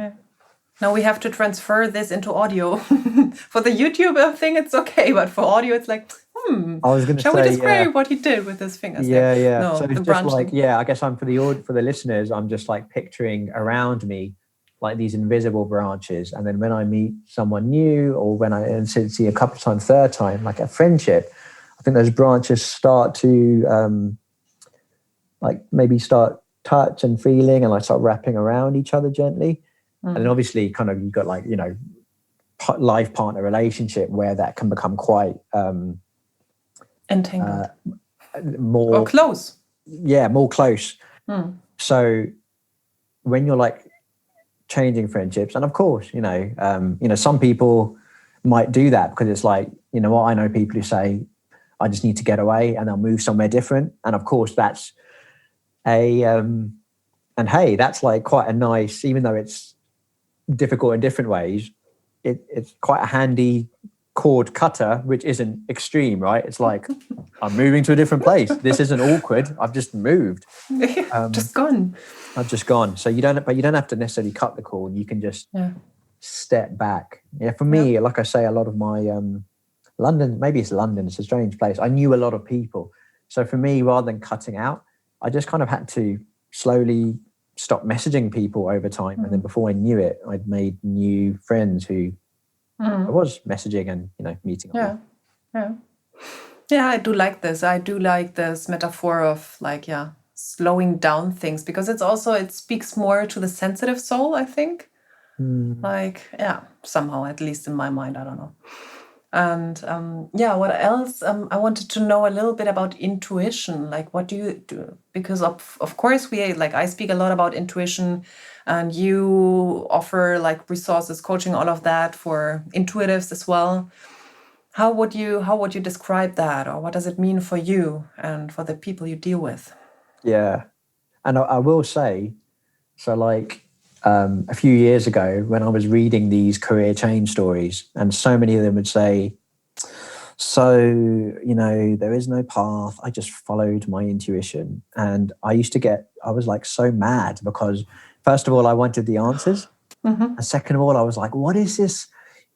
Now we have to transfer this into audio. For the YouTube thing, it's okay, but for audio, it's like, I was going to say, shall we describe what he did with his fingers? Yeah. No, so it's just like, I guess I'm for the listeners, I'm just like picturing around me like these invisible branches, and then when I meet someone new, or when I see a couple of times, third time, like a friendship, I think those branches start to like maybe start touch and feeling and like start wrapping around each other gently. And then obviously kind of you've got like life partner relationship where that can become quite entangled, more close. Yeah, more close. So when you're like changing friendships, and of course some people might do that because it's like, I know people who say I just need to get away, and they'll move somewhere different, and of course that's and hey, that's like quite a nice, even though it's difficult in different ways, it's quite a handy cord cutter, which isn't extreme, right? It's like, I'm moving to a different place. This isn't awkward. I've just moved. Just gone. I've just gone. So you don't have to necessarily cut the cord. You can just step back. Yeah, for me, like I say, a lot of my London, maybe it's London, it's a strange place. I knew a lot of people. So for me, rather than cutting out, I just kind of had to slowly stop messaging people over time. And then before I knew it, I'd made new friends who I was messaging and, meeting. Yeah, I do like this. I do like this metaphor of like, slowing down things, because it speaks more to the sensitive soul, I think. Like, somehow, at least in my mind, I don't know. And what else? I wanted to know a little bit about intuition. Like, what do you do? Because of course I speak a lot about intuition, and you offer like resources, coaching, all of that for intuitives as well. How would you describe that, or what does it mean for you and for the people you deal with? Yeah, and I will say, so like a few years ago when I was reading these career change stories, and so many of them would say, so, there is no path. I just followed my intuition. And I was like so mad because first of all, I wanted the answers. And second of all, I was like, what is this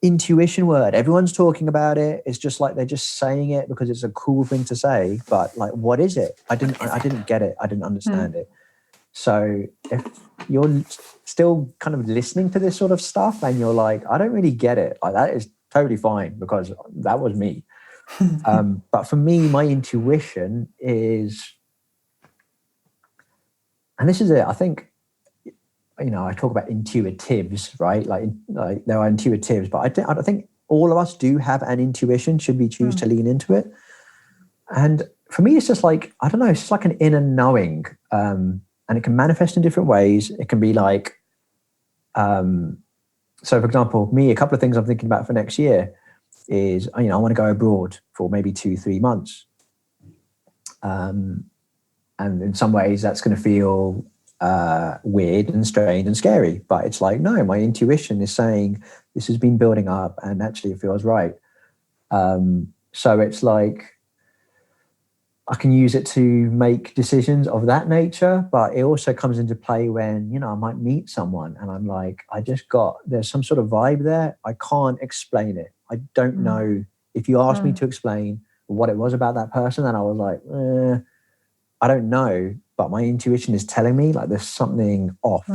intuition word? Everyone's talking about it. It's just like they're just saying it because it's a cool thing to say. But like, what is it? I didn't get it. I didn't understand it. So if you're still kind of listening to this sort of stuff and you're like, I don't really get it, like that is totally fine because that was me. But for me, my intuition is, and this is it, I think, I talk about intuitives, right? Like there are intuitives, but I think all of us do have an intuition should we choose to lean into it. And for me, it's just like, I don't know, it's just like an inner knowing. And it can manifest in different ways. It can be like, so for example, a couple of things I'm thinking about for next year is, I want to go abroad for maybe 2-3 months. And in some ways that's going to feel weird and strange and scary, but it's like, no, my intuition is saying this has been building up and actually it feels right. So it's like I can use it to make decisions of that nature, but it also comes into play when, I might meet someone and I'm like, there's some sort of vibe there. I can't explain it. I don't know. If you asked me to explain what it was about that person, and I was like, I don't know, but my intuition is telling me like there's something off.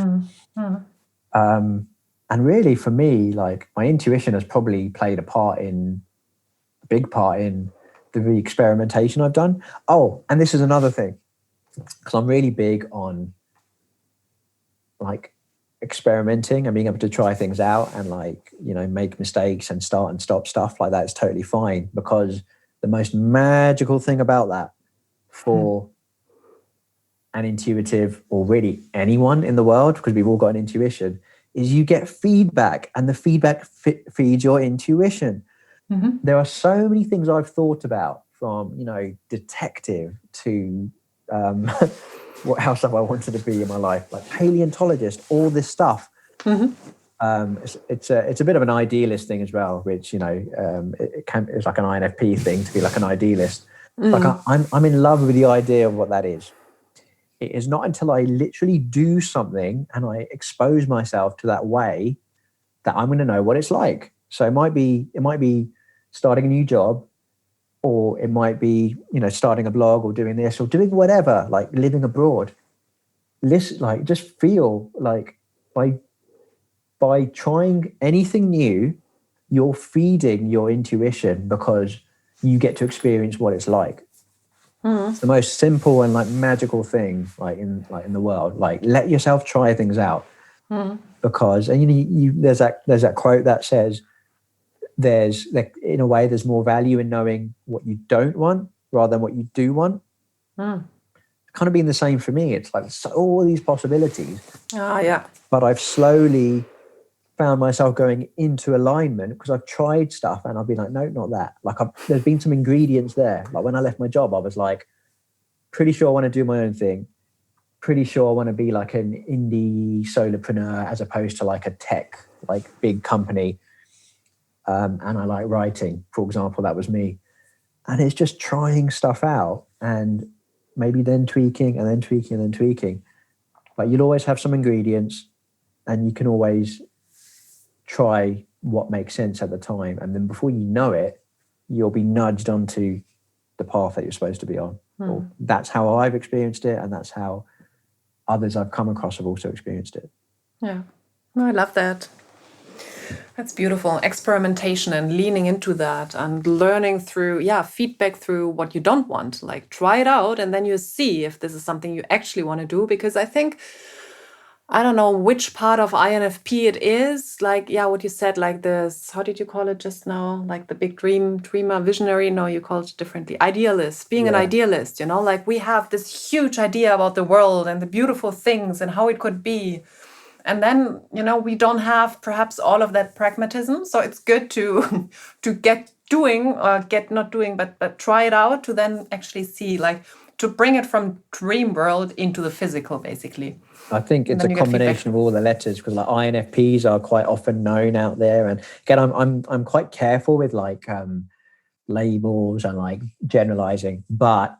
And really for me, like my intuition has probably played a big part in the experimentation I've done. Oh, and this is another thing, because I'm really big on like experimenting and being able to try things out and like, make mistakes and start and stop stuff like that is totally fine, because the most magical thing about that for an intuitive, or really anyone in the world, because we've all got an intuition, is you get feedback, and the feedback feeds your intuition. There are so many things I've thought about, from detective to what else have I wanted to be in my life, like paleontologist, all this stuff. It's a bit of an idealist thing as well, which it's like an INFP thing to be like an idealist. Like I'm in love with the idea of what that is. It is not until I literally do something and I expose myself to that way that I'm going to know what it's like. So it might be starting a new job, or it might be, starting a blog or doing this or doing whatever, like living abroad. Listen, like just feel like by trying anything new, you're feeding your intuition because you get to experience what it's like. It's the most simple and like magical thing in the world. Like let yourself try things out, because there's that quote that says in a way there's more value in knowing what you don't want rather than what you do want. Kind of been the same for me. It's like all these possibilities. But I've slowly found myself going into alignment because I've tried stuff and I've been like, no, not that. Like there's been some ingredients there. Like when I left my job, I was like, pretty sure I want to do my own thing. Pretty sure I want to be like an indie solopreneur as opposed to like a tech, like big company. And I like writing, for example, that was me. And it's just trying stuff out and maybe then tweaking and then tweaking and then tweaking. But you'll always have some ingredients and you can always try what makes sense at the time. And then before you know it, you'll be nudged onto the path that you're supposed to be on. Or that's how I've experienced it, and that's how others I've come across have also experienced it. Yeah, I love that. That's beautiful. Experimentation and leaning into that and learning through, feedback through what you don't want. Like try it out and then you see if this is something you actually want to do. Because I think, I don't know which part of INFP it is. Like, what you said, like this, how did you call it just now? Like the big dreamer, visionary. No, you called it differently. Idealist, being an idealist, like we have this huge idea about the world and the beautiful things and how it could be. And then, we don't have perhaps all of that pragmatism. So it's good to get doing, or get not doing, but try it out to then actually see like to bring it from dream world into the physical, basically. I think it's a combination of all the letters, because like INFPs are quite often known out there, and again, I'm quite careful with like labels and like generalizing, but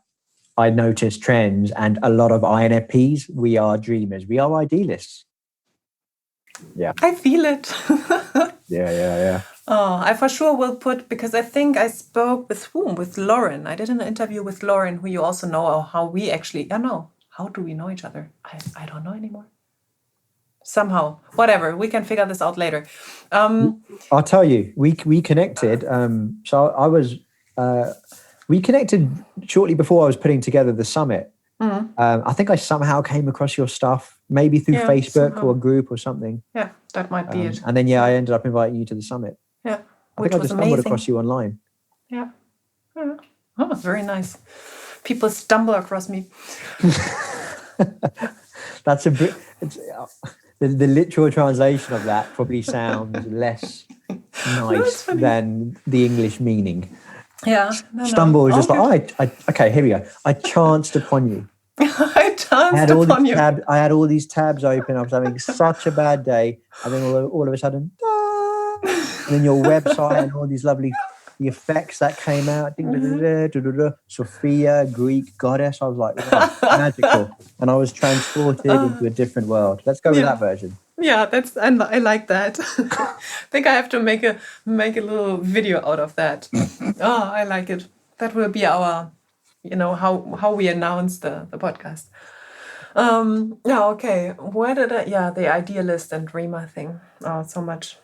I notice trends, and a lot of INFPs, we are dreamers, we are idealists. Yeah, I feel it. yeah. Oh, I for sure will put, because I think I spoke with whom? With Lauren. I did an interview with Lauren, who you also know, how we actually, how do we know each other? I don't know anymore. Somehow, whatever, we can figure this out later. I'll tell you, we connected. We connected shortly before I was putting together the summit. I think I somehow came across your stuff, maybe through Facebook or a group or something. Yeah, that might be it. And then, I ended up inviting you to the summit. Yeah, I think I just stumbled across you online. Yeah. Oh, very nice. People stumble across me. That's the literal translation of that probably sounds less nice than the English meaning. Yeah. Stumble is just like, okay, here we go. I chanced upon you. I had all these tabs open. I was having such a bad day. And then all of a sudden, and then your website and all these lovely the effects that came out. Sophia, Greek goddess. I was like, wow, magical. And I was transported into a different world. Let's go with that version. Yeah, I like that. I think I have to make a little video out of that. Oh, I like it. That will be our, how we announce the podcast. Okay. Where did the idealist and dreamer thing. Oh, so much.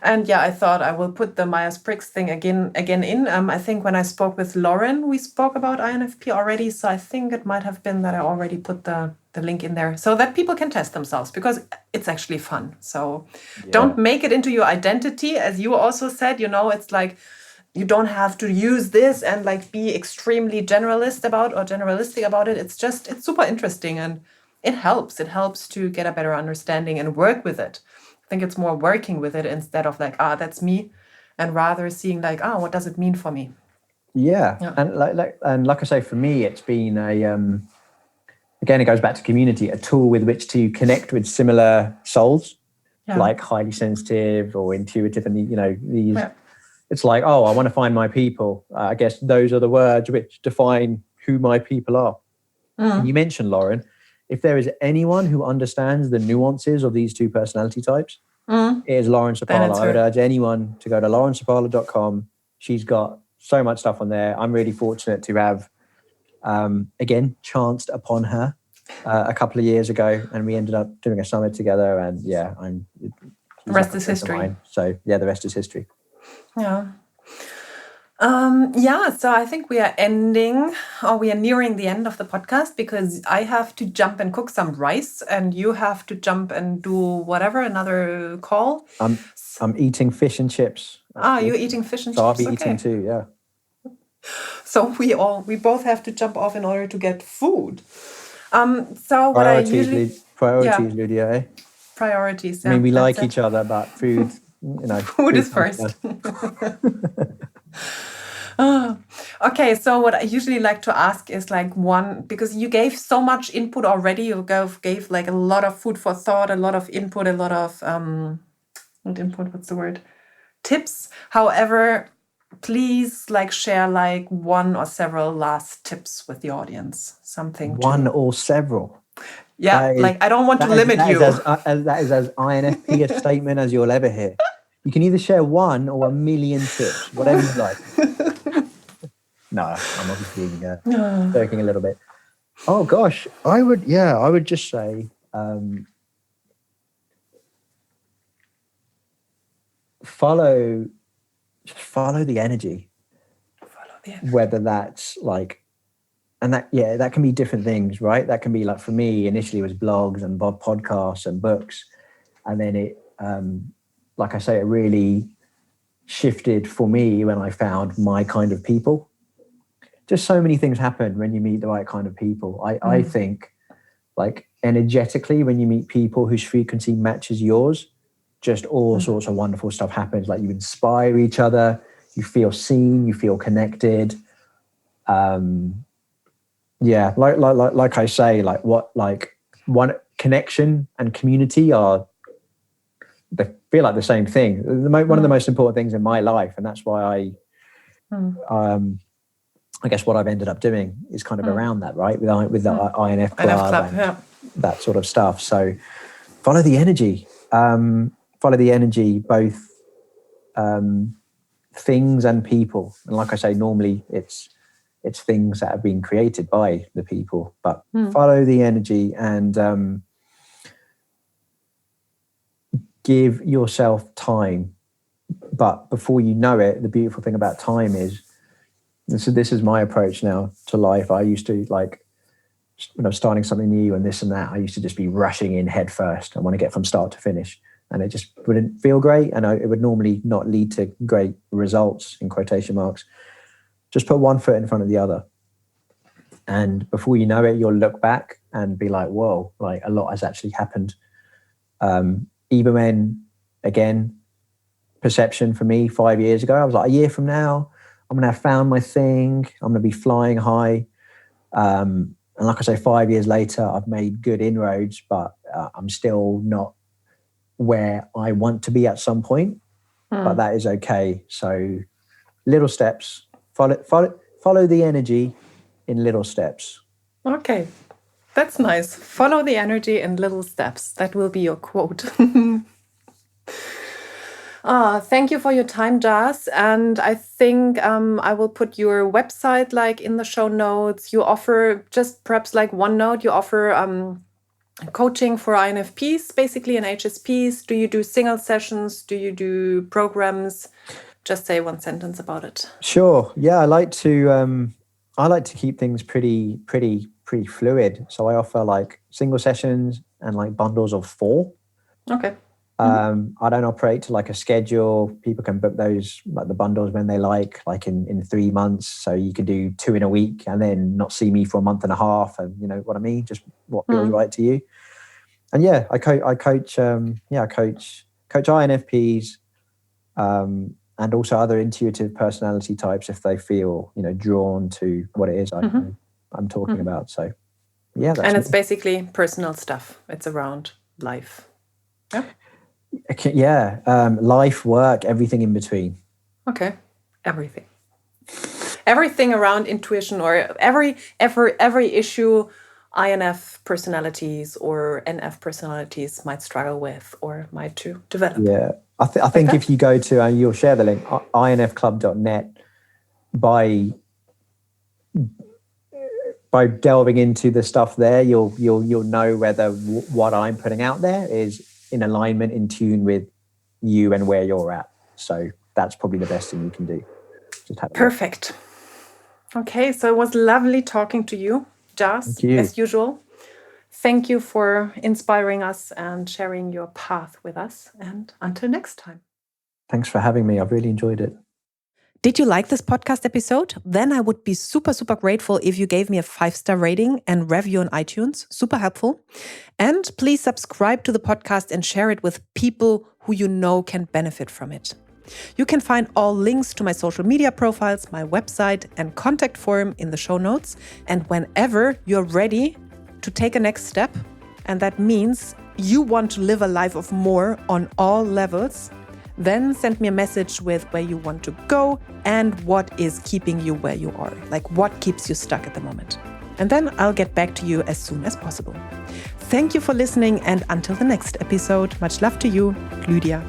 And I thought I will put the Myers-Briggs thing again in. I think when I spoke with Lauren, we spoke about INFP already. So I think it might have been that I already put the link in there so that people can test themselves, because it's actually fun. So don't make it into your identity. As you also said, it's like, you don't have to use this and like be extremely generalistic about it. It's super interesting, and it helps. It helps to get a better understanding and work with it. I think it's more working with it instead of like, that's me, and rather seeing like, what does it mean for me? Yeah. And like I say, for me, it's been again, it goes back to community, a tool with which to connect with similar souls, like highly sensitive or intuitive, and these. Yeah. It's like, I want to find my people. I guess those are the words which define who my people are. And you mentioned Lauren. If there is anyone who understands the nuances of these two personality types, it is Lauren Sapala. I would urge anyone to go to laurensapala.com. She's got so much stuff on there. I'm really fortunate to have, again, chanced upon her a couple of years ago, and we ended up doing a summit together. And the rest is history. So the rest is history. Yeah. So I think we are nearing the end of the podcast, because I have to jump and cook some rice, and you have to jump and do whatever, another call. I'm eating fish and chips. You're eating fish and chips. So I'll be eating too, yeah. So we both have to jump off in order to get food. So what priorities, Lydia, eh? Priorities. I mean, we like each other, but food, food is first. Okay, so what I usually like to ask is like because you gave so much input already. You gave like a lot of food for thought, a lot of input, a lot of not input. What's the word? Tips. However, please share like one or several last tips with the audience. Something. One or several. Yeah, I don't want to limit you. That is as INFP a statement as you'll ever hear. You can either share one or 1,000,000 tips, whatever you like. No, I'm obviously joking a little bit. Oh gosh, I would just say follow the energy. Whether that's that can be different things, right? That can be like, for me, initially it was blogs and podcasts and books, and then it like I say, it really shifted for me when I found my kind of people. Just so many things happen when you meet the right kind of people. I think energetically, when you meet people whose frequency matches yours, just all sorts of wonderful stuff happens. Like, you inspire each other, you feel seen, you feel connected. Yeah, like I say, one connection and community they feel like the same thing. One of the most important things in my life, and that's why I guess what I've ended up doing is kind of around that, right? With the INF Club and that sort of stuff. So follow the energy. Both things and people. And like I say, normally it's things that have been created by the people, but follow the energy and give yourself time. But before you know it, the beautiful thing about time is, this is my approach now to life. I used to, like, when I was starting something new and this and that, I used to just be rushing in head first. I want to get from start to finish. And it just wouldn't feel great. And it would normally not lead to great results, in quotation marks. Just put one foot in front of the other. And before you know it, you'll look back and be like, whoa, like a lot has actually happened. Even when, again, perception for me 5 years ago, I was like, a year from now, I'm going to have found my thing. I'm going to be flying high. And like I say, 5 years later, I've made good inroads, but I'm still not where I want to be at some point. But that is okay. So little steps, follow the energy in little steps. Okay, that's nice. Follow the energy in little steps. That will be your quote. Thank you for your time, Jas. And I think I will put your website like in the show notes. You offer, just perhaps like one note, you offer coaching for INFPs, basically, and HSPs. Do you do single sessions? Do you do programs? Just say one sentence about it. Sure. Yeah, I like to keep things pretty fluid. So I offer like single sessions and like bundles of 4. Okay. I don't operate to like a schedule. People can book those, like the bundles, when they like in 3 months. So you can do 2 in a week and then not see me for a month and a half. And you know what I mean? Just what feels right to you. And yeah, I coach INFPs, and also other intuitive personality types if they feel, drawn to what it is I'm talking about. So yeah. And it's basically personal stuff. It's around life. Yeah. Yeah, life, work, everything in between. Okay, everything around intuition, or every issue INF personalities or NF personalities might struggle with or might to develop. Yeah, I think if you go to, and you'll share the link, infclub.net, by delving into the stuff there, you'll know whether what I'm putting out there is in alignment, in tune with you and where you're at. So that's probably the best thing you can do. Just have perfect. Okay, so it was lovely talking to you, Jas, as usual. Thank you for inspiring us and sharing your path with us. And until next time. Thanks for having me. I've really enjoyed it. Did you like this podcast episode? Then I would be super, super grateful if you gave me a 5-star rating and review on iTunes. Super helpful. And please subscribe to the podcast and share it with people who you know can benefit from it. You can find all links to my social media profiles, my website, and contact form in the show notes. And whenever you're ready to take a next step, and that means you want to live a life of more on all levels, then send me a message with where you want to go and what is keeping you where you are, like what keeps you stuck at the moment. And then I'll get back to you as soon as possible. Thank you for listening, and until the next episode, much love to you, Lydia.